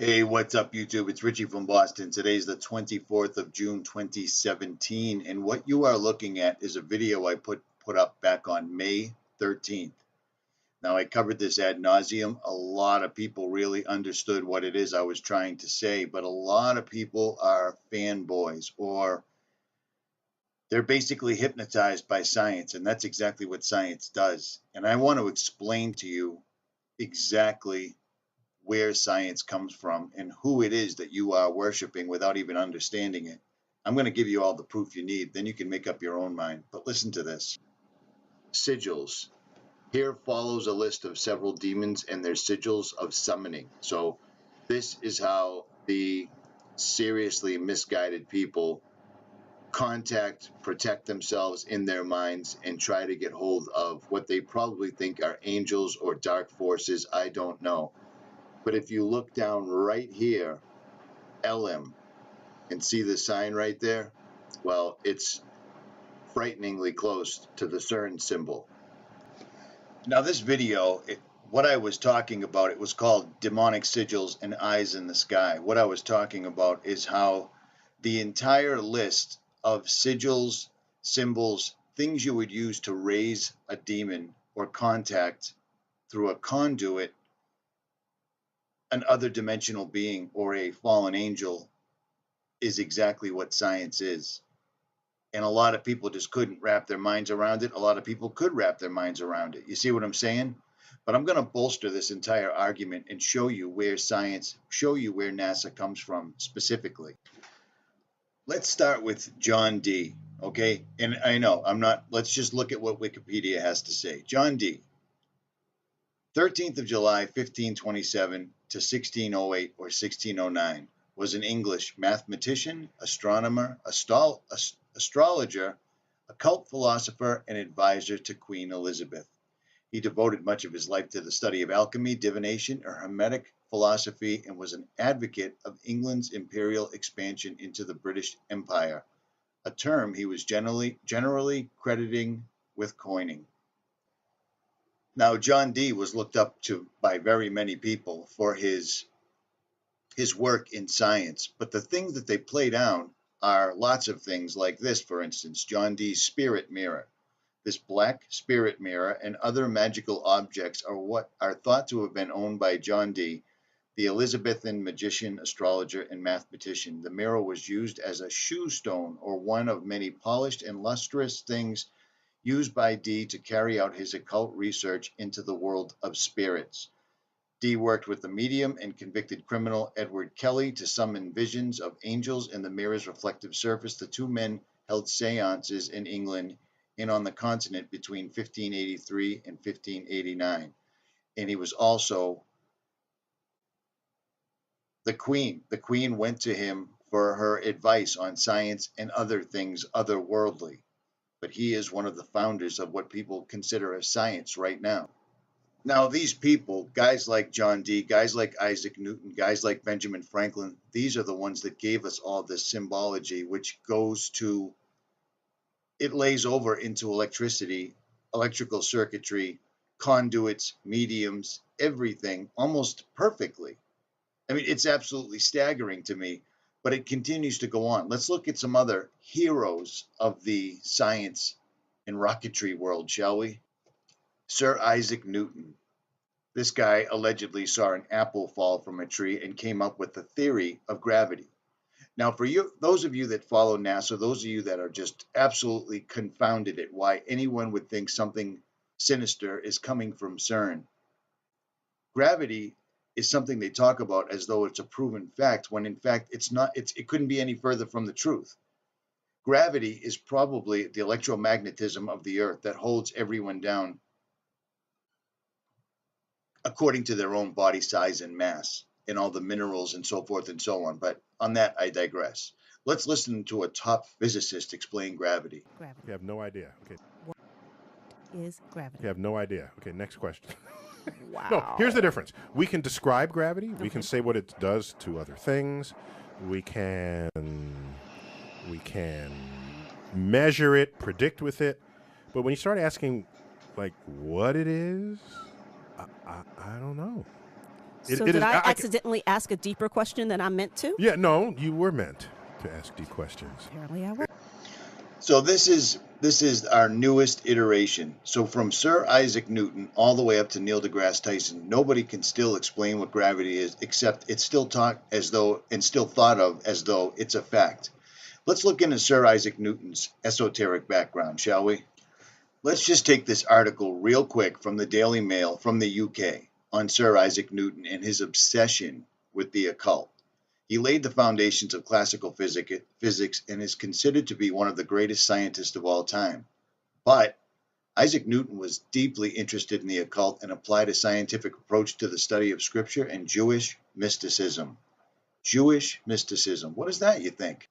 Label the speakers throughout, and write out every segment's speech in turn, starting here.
Speaker 1: Hey, what's up, YouTube? It's Richie from Boston. Today's the 24th of June, 2017, and what you are looking at is a video I put up back on May 13th. Now, I covered this ad nauseum. A lot of people really understood what it is I was trying to say, but a lot of people are fanboys, or they're basically hypnotized by science, and that's exactly what science does. And I want to explain to you exactly where science comes from and who it is that you are worshiping without even understanding it. I'm going to give you all the proof you need, then you can make up your own mind. But listen to this. Sigils. Here follows a list of several demons and their sigils of summoning. So this is how the seriously misguided people protect themselves in their minds and try to get hold of what they probably think are angels or dark forces. I don't know. But if you look down right here, Elim, and see the sign right there, well, it's frighteningly close to the CERN symbol. Now, this video, what I was talking about, it was called Demonic Sigils and Eyes in the Sky. What I was talking about is how the entire list of sigils, symbols, things you would use to raise a demon or contact through a conduit an other dimensional being or a fallen angel is exactly what science is. And a lot of people just couldn't wrap their minds around it. A lot of people could wrap their minds around it. You see what I'm saying? But I'm going to bolster this entire argument and show you where NASA comes from specifically. Let's start with John Dee, okay? And I know let's just look at what Wikipedia has to say. John Dee, 13th of July, 1527 to 1608 or 1609, was an English mathematician, astronomer, astrologer, occult philosopher, and advisor to Queen Elizabeth. He devoted much of his life to the study of alchemy, divination, or Hermetic philosophy, and was an advocate of England's imperial expansion into the British Empire, a term he was generally crediting with coining. Now, John Dee was looked up to by very many people for his work in science, but the things that they play down are lots of things like this, for instance, John Dee's spirit mirror. This black spirit mirror and other magical objects are what are thought to have been owned by John Dee, the Elizabethan magician, astrologer, and mathematician. The mirror was used as a shoe stone or one of many polished and lustrous things used by Dee to carry out his occult research into the world of spirits. Dee worked with the medium and convicted criminal Edward Kelly to summon visions of angels in the mirror's reflective surface. The two men held seances in England and on the continent between 1583 and 1589. And he was also the Queen. The Queen went to him for her advice on science and other things otherworldly. But he is one of the founders of what people consider as science right now. Now, these people, guys like John Dee, guys like Isaac Newton, guys like Benjamin Franklin, these are the ones that gave us all this symbology, which it lays over into electricity, electrical circuitry, conduits, mediums, everything almost perfectly. I mean, it's absolutely staggering to me, but it continues to go on. Let's look at some other heroes of the science and rocketry world, shall we? Sir Isaac Newton. This guy allegedly saw an apple fall from a tree and came up with the theory of gravity. Now, for you, those of you that follow NASA, those of you that are just absolutely confounded at why anyone would think something sinister is coming from CERN, gravity is something they talk about as though it's a proven fact, when in fact it's not. It couldn't be any further from the truth. Gravity is probably the electromagnetism of the Earth that holds everyone down according to their own body size and mass, and all the minerals and so forth and so on. But on that, I digress. Let's listen to a top physicist explain gravity.
Speaker 2: You have no idea. Okay.
Speaker 3: What is gravity?
Speaker 2: You have no idea. Okay, next question.
Speaker 3: Wow.
Speaker 2: No, here's the difference. We can describe gravity. We can say what it does to other things. We can measure it, predict with it. But when you start asking, like, what it is, I don't know.
Speaker 3: So
Speaker 2: it
Speaker 3: did
Speaker 2: is.
Speaker 3: I accidentally ask a deeper question than I meant to?
Speaker 2: Yeah, no, you were meant to ask deep questions.
Speaker 3: Apparently I was.
Speaker 1: So this is our newest iteration. So from Sir Isaac Newton all the way up to Neil deGrasse Tyson, nobody can still explain what gravity is, except it's still taught as though and still thought of as though it's a fact. Let's look into Sir Isaac Newton's esoteric background, shall we? Let's just take this article real quick from the Daily Mail from the UK on Sir Isaac Newton and his obsession with the occult. He laid the foundations of classical physics and is considered to be one of the greatest scientists of all time. But Isaac Newton was deeply interested in the occult and applied a scientific approach to the study of scripture and Jewish mysticism. Jewish mysticism. What is that, you think?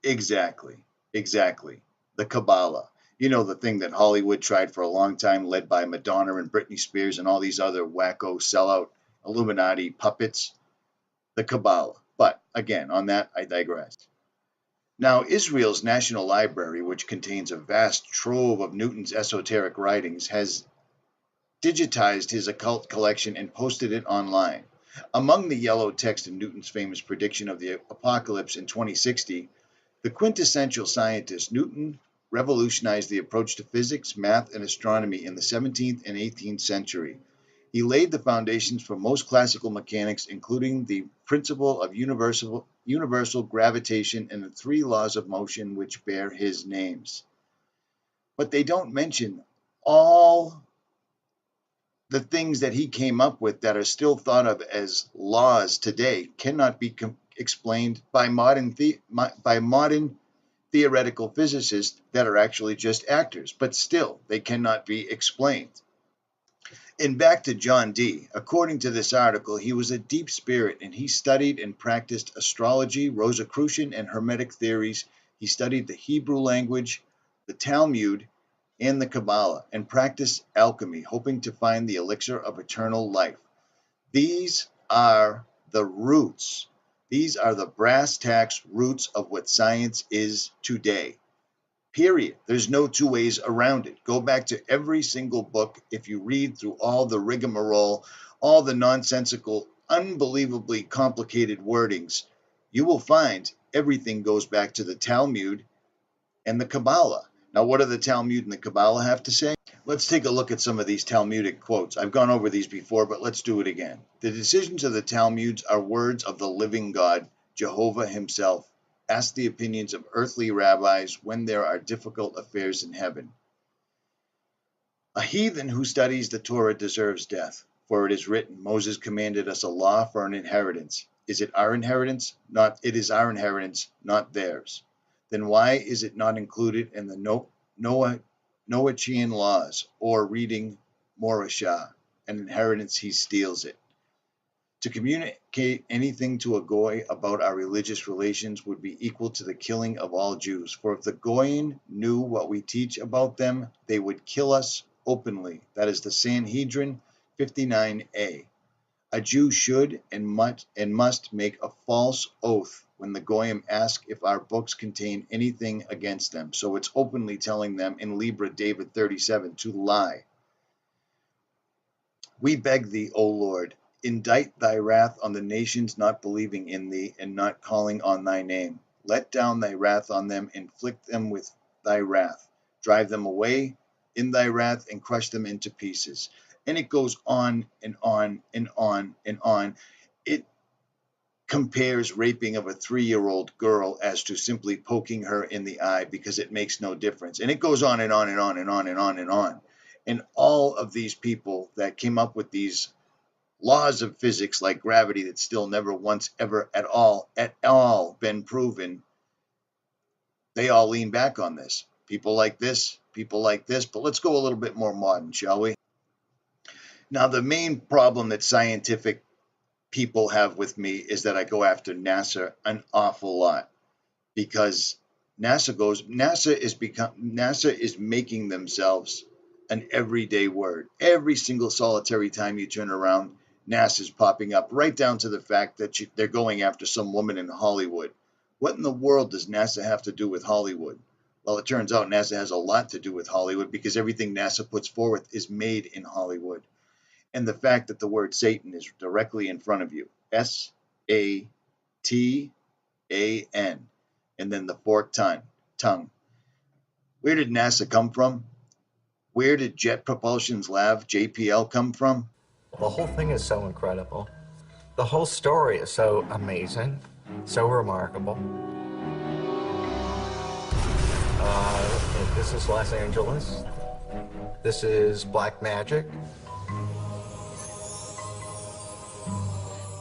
Speaker 1: Exactly. The Kabbalah. You know, the thing that Hollywood tried for a long time, led by Madonna and Britney Spears and all these other wacko sellout Illuminati puppets. The Kabbalah. But again, on that, I digress. Now, Israel's National Library, which contains a vast trove of Newton's esoteric writings, has digitized his occult collection and posted it online. Among the yellow text in Newton's famous prediction of the apocalypse in 2060, the quintessential scientist, Newton revolutionized the approach to physics, math, and astronomy in the 17th and 18th century. He laid the foundations for most classical mechanics, including the principle of universal gravitation and the three laws of motion which bear his names. But they don't mention all the things that he came up with that are still thought of as laws today cannot be explained by modern theoretical physicists that are actually just actors, but still they cannot be explained. And back to John Dee. According to this article, he was a deep spirit and he studied and practiced astrology, Rosicrucian, and Hermetic theories. He studied the Hebrew language, the Talmud, and the Kabbalah, and practiced alchemy, hoping to find the elixir of eternal life. These are the roots. These are the brass tacks roots of what science is today. Period. There's no two ways around it. Go back to every single book. If you read through all the rigmarole, all the nonsensical, unbelievably complicated wordings, you will find everything goes back to the Talmud and the Kabbalah. Now, what do the Talmud and the Kabbalah have to say? Let's take a look at some of these Talmudic quotes. I've gone over these before, but let's do it again. The decisions of the Talmuds are words of the living God, Jehovah himself. Ask the opinions of earthly rabbis when there are difficult affairs in heaven. A heathen who studies the Torah deserves death, for it is written, Moses commanded us a law for an inheritance. Is it our inheritance? It is our inheritance, not theirs. Then why is it not included in the Noachian laws, or reading Morashah, an inheritance he steals it? To communicate anything to a Goy about our religious relations would be equal to the killing of all Jews. For if the Goyim knew what we teach about them, they would kill us openly. That is the Sanhedrin 59a. A Jew should and must make a false oath when the Goyim ask if our books contain anything against them. So it's openly telling them in Libra David 37 to lie. We beg thee, O Lord, indict thy wrath on the nations not believing in thee and not calling on thy name. Let down thy wrath on them, inflict them with thy wrath. Drive them away in thy wrath and crush them into pieces. And it goes on and on and on and on. It compares raping of a 3-year-old girl as to simply poking her in the eye because it makes no difference. And it goes on and on and on and on and on and on. And all of these people that came up with these laws of physics like gravity that still never once ever at all been proven, they all lean back on this. People like this, but let's go a little bit more modern, shall we? Now, the main problem that scientific people have with me is that I go after NASA an awful lot because NASA is making themselves an everyday word. Every single solitary time you turn around, NASA's popping up, right down to the fact that they're going after some woman in Hollywood. What in the world does NASA have to do with Hollywood? Well, it turns out NASA has a lot to do with Hollywood because everything NASA puts forward is made in Hollywood. and the fact that the word Satan is directly in front of you. Satan, and then the forked tongue. Where did NASA come from? Where did Jet Propulsion's Lab, JPL, come from?
Speaker 4: The whole thing is so incredible. The whole story is so amazing, so remarkable. This is Los Angeles. This is Black Magic.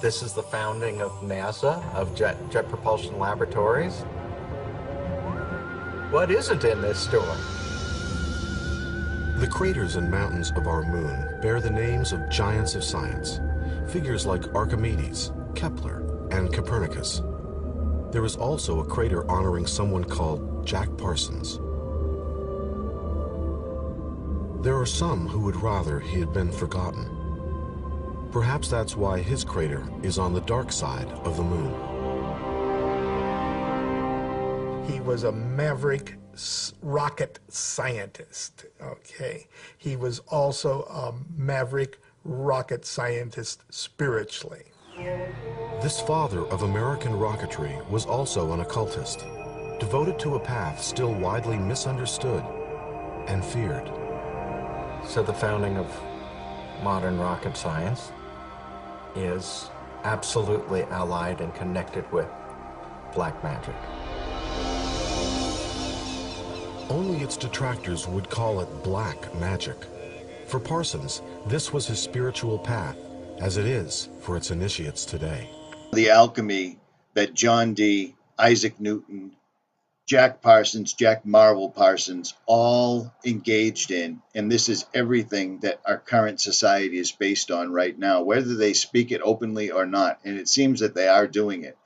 Speaker 4: This is the founding of NASA, of Jet Propulsion Laboratories. What isn't in this story?
Speaker 5: The craters and mountains of our moon bear the names of giants of science, figures like Archimedes, Kepler, and Copernicus. There is also a crater honoring someone called Jack Parsons. There are some who would rather he had been forgotten. Perhaps that's why his crater is on the dark side of the moon.
Speaker 6: He was a maverick rocket scientist, okay? He was also a maverick rocket scientist spiritually.
Speaker 5: This father of American rocketry was also an occultist, devoted to a path still widely misunderstood and feared.
Speaker 4: So the founding of modern rocket science is absolutely allied and connected with black magic.
Speaker 5: Only its detractors would call it black magic. For Parsons, this was his spiritual path, as it is for its initiates today.
Speaker 1: The alchemy that John Dee, Isaac Newton, Jack Parsons, Jack Marvel Parsons, all engaged in, and this is everything that our current society is based on right now, whether they speak it openly or not, and it seems that they are doing it.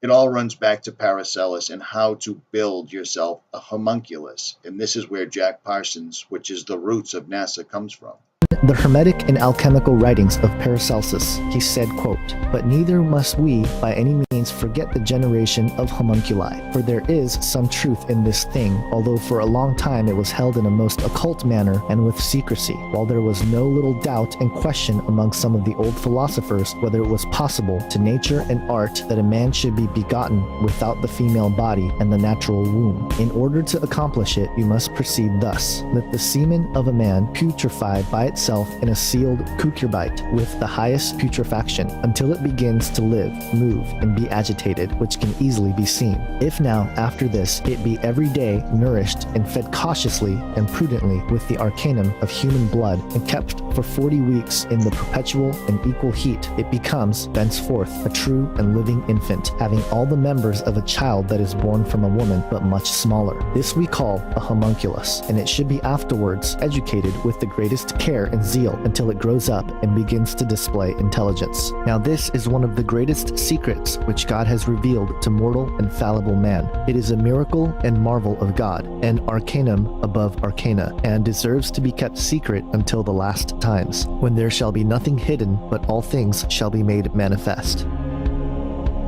Speaker 1: It all runs back to Paracelsus and how to build yourself a homunculus, and this is where Jack Parsons, which is the roots of NASA, comes from.
Speaker 7: The Hermetic and alchemical writings of Paracelsus, he said, quote, "But neither must we by any means forget the generation of homunculi, for there is some truth in this thing, although for a long time it was held in a most occult manner and with secrecy, while there was no little doubt and question among some of the old philosophers whether it was possible to nature and art that a man should be begotten without the female body and the natural womb. In order to accomplish it, you must proceed thus. Let the semen of a man putrefy by itself in a sealed cucurbite with the highest putrefaction until it begins to live, move, and be agitated, which can easily be seen. If now, after this, it be every day nourished and fed cautiously and prudently with the arcanum of human blood and kept for 40 weeks in the perpetual and equal heat, it becomes, thenceforth, a true and living infant, having all the members of a child that is born from a woman, but much smaller. This we call a homunculus, and it should be afterwards educated with the greatest care and zeal until it grows up and begins to display intelligence. Now this is one of the greatest secrets which God has revealed to mortal and fallible man. It is a miracle and marvel of God, an arcanum above arcana, and deserves to be kept secret until the last times, when there shall be nothing hidden, but all things shall be made manifest.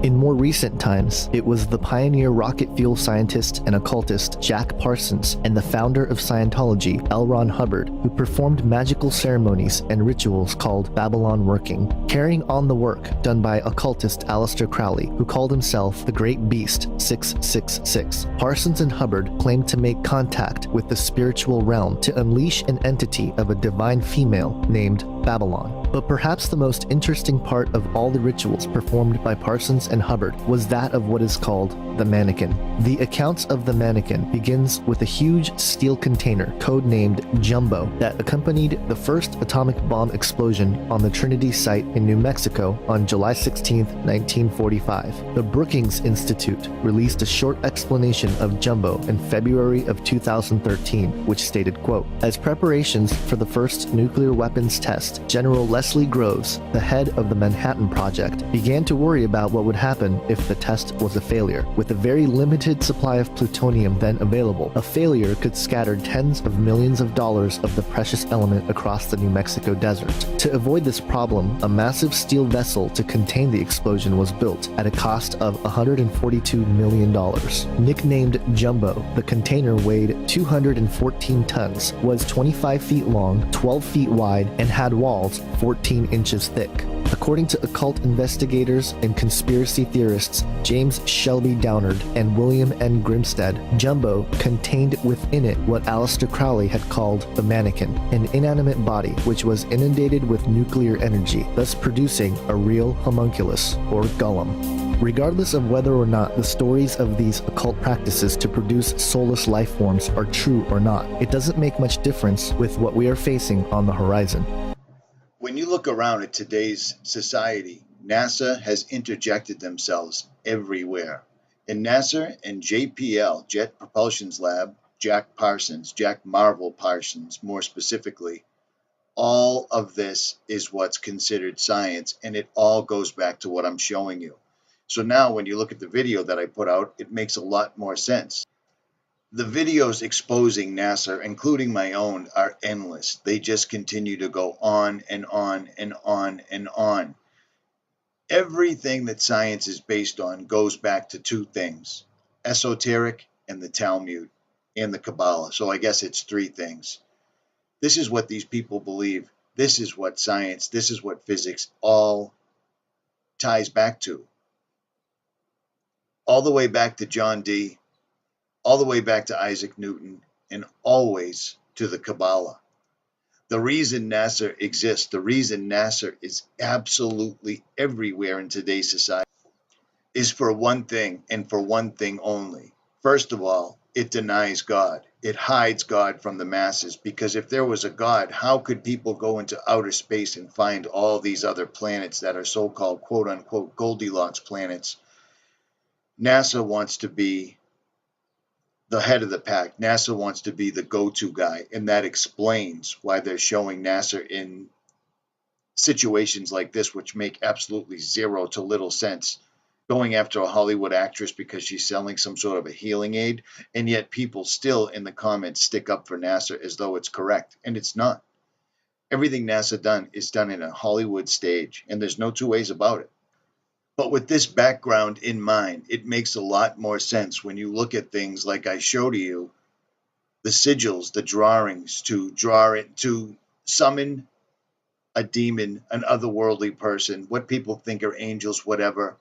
Speaker 7: In more recent times, it was the pioneer rocket fuel scientist and occultist Jack Parsons and the founder of Scientology, L. Ron Hubbard, who performed magical ceremonies and rituals called Babylon working, carrying on the work done by occultist Aleister Crowley, who called himself the Great Beast 666. Parsons and Hubbard claimed to make contact with the spiritual realm to unleash an entity of a divine female named Babylon. But perhaps the most interesting part of all the rituals performed by Parsons and Hubbard was that of what is called the mannequin. The accounts of the mannequin begins with a huge steel container codenamed Jumbo that accompanied the first atomic bomb explosion on the Trinity site in New Mexico on July 16, 1945. The Brookings Institute released a short explanation of Jumbo in February of 2013, which stated, quote, "As preparations for the first nuclear weapons test, General Leslie Groves, the head of the Manhattan Project, began to worry about what would happen if the test was a failure. With a very limited supply of plutonium then available, a failure could scatter tens of millions of dollars of the precious element across the New Mexico desert. To avoid this problem, a massive steel vessel to contain the explosion was built at a cost of $142 million. Nicknamed Jumbo, the container weighed 214 tons, was 25 feet long, 12 feet wide, and had walls 14 inches thick. According to occult investigators and conspiracy theorists James Shelby Downard and William N. Grimstad, Jumbo contained within it what Aleister Crowley had called the mannequin, an inanimate body which was inundated with nuclear energy, thus producing a real homunculus, or golem. Regardless of whether or not the stories of these occult practices to produce soulless life forms are true or not, it doesn't make much difference with what we are facing on the horizon.
Speaker 1: When you look around at today's society, NASA has interjected themselves everywhere. And NASA and JPL, Jet Propulsion's Lab, Jack Marvel Parsons more specifically, all of this is what's considered science, and it all goes back to what I'm showing you. So now when you look at the video that I put out, it makes a lot more sense. The videos exposing NASA, including my own, are endless. They just continue to go on and on and on and on. Everything that science is based on goes back to two things: esoteric and the Talmud and the Kabbalah. So I guess it's three things. This is what these people believe. This is what science, this is what physics all ties back to. All the way back to John Dee, all the way back to Isaac Newton, and always to the Kabbalah. The reason NASA exists, the reason NASA is absolutely everywhere in today's society, is for one thing and for one thing only. First of all, it denies God. It hides God from the masses, because if there was a God, how could people go into outer space and find all these other planets that are so-called quote-unquote Goldilocks planets? NASA wants to be the head of the pack. NASA wants to be the go-to guy, and that explains why they're showing NASA in situations like this, which make absolutely zero to little sense, going after a Hollywood actress because she's selling some sort of a healing aid, and yet people still in the comments stick up for NASA as though it's correct, and it's not. Everything NASA done is done in a Hollywood stage, and there's no two ways about it. But with this background in mind, it makes a lot more sense when you look at things like I show to you, the sigils, the drawings to draw it, to summon a demon, an otherworldly person, what people think are angels, whatever.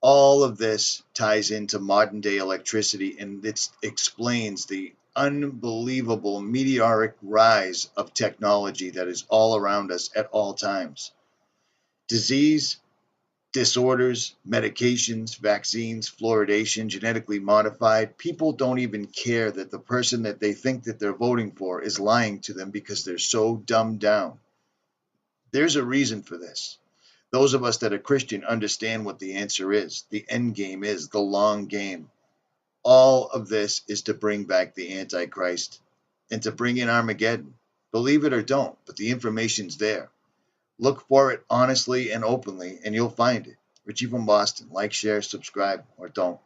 Speaker 1: All of this ties into modern day electricity, and it explains the unbelievable meteoric rise of technology that is all around us at all times. Disease, disorders, medications, vaccines, fluoridation, genetically modified. People don't even care that the person that they think that they're voting for is lying to them because they're so dumbed down. There's a reason for this. Those of us that are Christian understand what the answer is. The end game is the long game. All of this is to bring back the Antichrist and to bring in Armageddon. Believe it or don't, but the information's there. Look for it honestly and openly, and you'll find it. Richie from Boston. Like, share, subscribe, or don't.